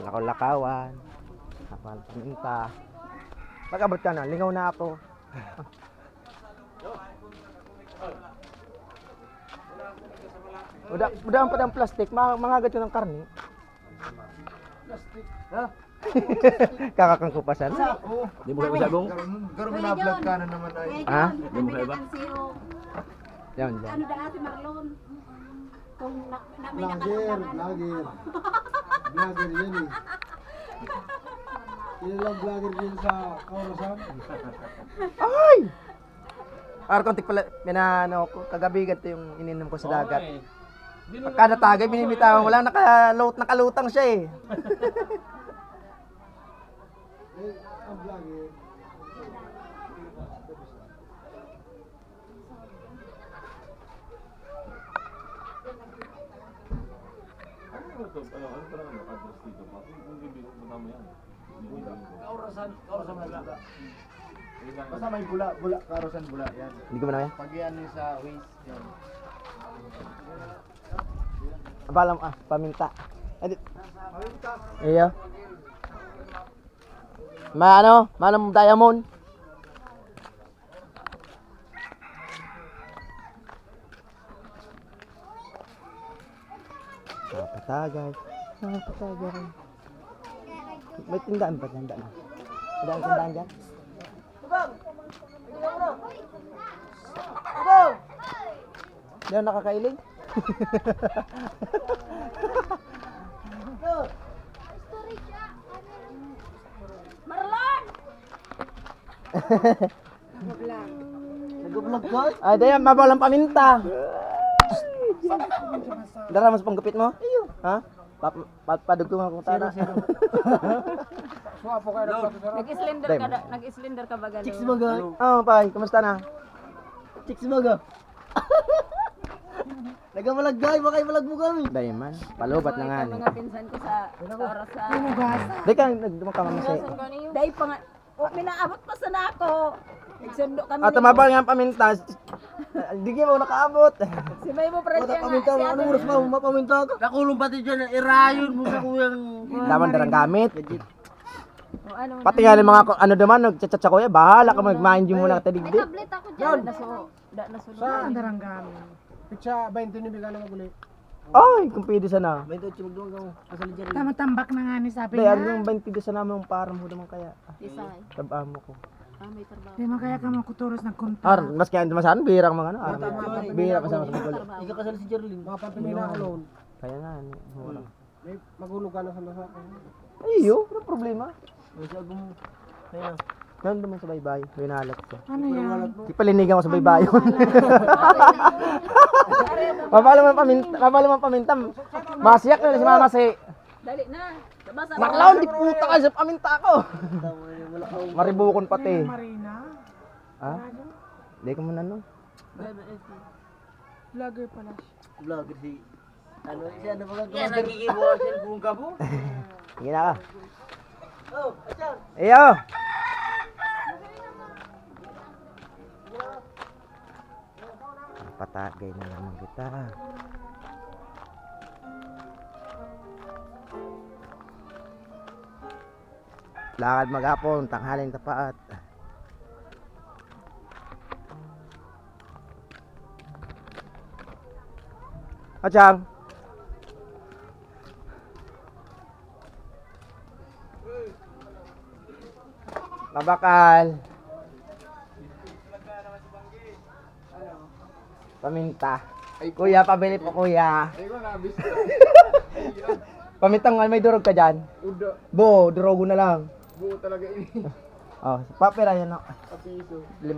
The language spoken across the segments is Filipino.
Lakaw-lakawan. Kapal paminta. Pag-abot ka na, lingaw na ako. Udaan pa ng plastic, mangagat yun ng karne. Plastic. Ha? Kakakangkupasan. Di mo kayo sagong? Garo na vlog ka na naman ay. Ha? Di mo kayo ba? Yan, yan. Ano dati Marlon? Kung may Vlogger, vlogger. Vlogger yan eh. Kilalang vlogger din sa Kaurasan. Ay! Kontik pala, minano ko, kagabi ganito yung ininom ko sa dagat. Pagkada tagay, binimitawan, wala nakalutang siya eh. Ang vlogger. Kaurasan na bula. Basta may bula, Kaurasan bula yan. Hindi ko man yan. Pag yan sa waist yan. Abalam paminta. Edit. Iyo. Manam diamond. Napatagay. May tindaan ba? Tindaan na. Ada ang tindaan dyan? Di ako nakakailing. Marlon! Nag-vlog ka? Ay, dayan, mabalang paminta. Dara mas panggupit mo? Ha? Padugtong ako tara. Swapo kayo na plato sarap. Nag-slender ka ba gano'n? Chicks baga. Oh, pai, kumusta na? Chicks baga. Nagamalag baka imalag mo kami. Dayan man, palubat na nga ni. Mga pinsan ko sa oras sa... Di ka nagdumang ka mamasi. Dahil pa nga, minaabot pa sa nako. Nagsundo kami. At mabal nga ang paminta. Di ka mo nakaabot. Si May mo pa rin Wala siya paminta mo, anong oras ba mapaminta ka? Nakulong pati dyan, irayon mo sa kuyang... Daman darang gamit. Ano, Pati nga yung mga ano naman, nagchat-chat sa kuya, bahala ka mag-mind yung muna katadigdi. tablet ako dyan. Nasunod. Saan daranggan? Pitsa 20 ni bigala maguli. Ay, kung pwede sana. 28 magduwag ako. Kasali dyan. Tamatambak na nga ni sabi Dahil niya. yung 20 doon sana naman parang mo naman kaya. Isay. Tabamo ko. May trabaho. Di mo kaya ka mga kuturos nagkunta. Mas kaya masan, birang mga ano. Bira pa sa mga kulo. Ikaw kasali si Jerlyn. Makapatumina ako noon. Kaya nga, wala. May magulog ka na sa nasa. Ayyo, walang problema. Masyado mo. Kaya. Ganun naman sa baybay, binalat ko. Ano yan? Di palinigan ko sa baybay. Mabalo man paminta. Masiyak na si mama si. Dali na. Basta Maklaw, di puta ka sa paminta ko. Maribukon pati. Marina? Ha? Hindi ko man ano. Vlogger pala siya. Vlogger si. Ano siya na mga Yan, nagigibo ang cellphone ka po. Sige na ka. Oh, ayan. Iyo! Patagay na naman kita. Lakad maghapon, tanghaling tapaat. Achang. Mabakal. Paminta. Kuya, pabili po kuya. Ay ko nabis. Pamintang may durog ka dyan. Udo. Bo, durogo na lang. Buo talaga ini. Oh, papera yan ako. Kapiso. 5.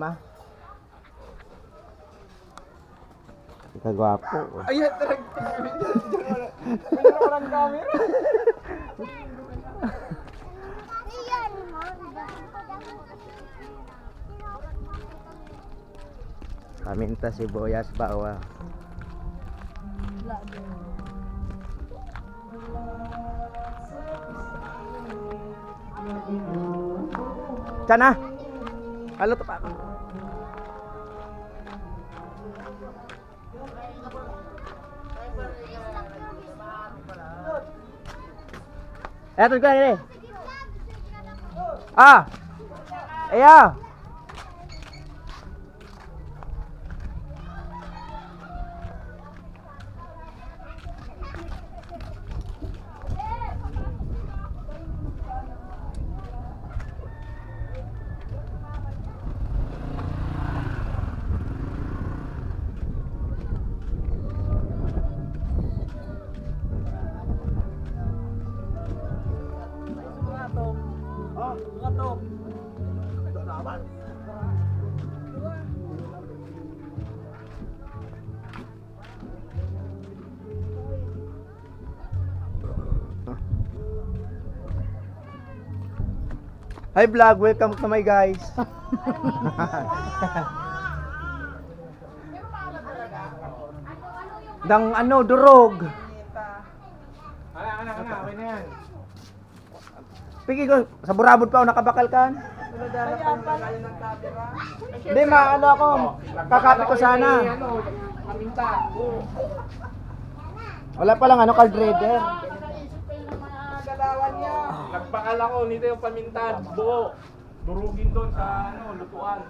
Kagwapo. Ayan talaga. Wala ko lang camera. Paminta sibuyas bawang. Sana. Halo to pa. Eto ka ni. Ah. Iya. Hi vlog, welcome to my guys. Dang ano, durog. Okay na yan. Pigi ko, sa burabod pa ako nakabakal kan. Hindi, maano ako. Kakapi ko sana. Wala pa lang ano, card reader. Nagbakal ako, nito yung paminta, buo. Durugin doon sa lutuan.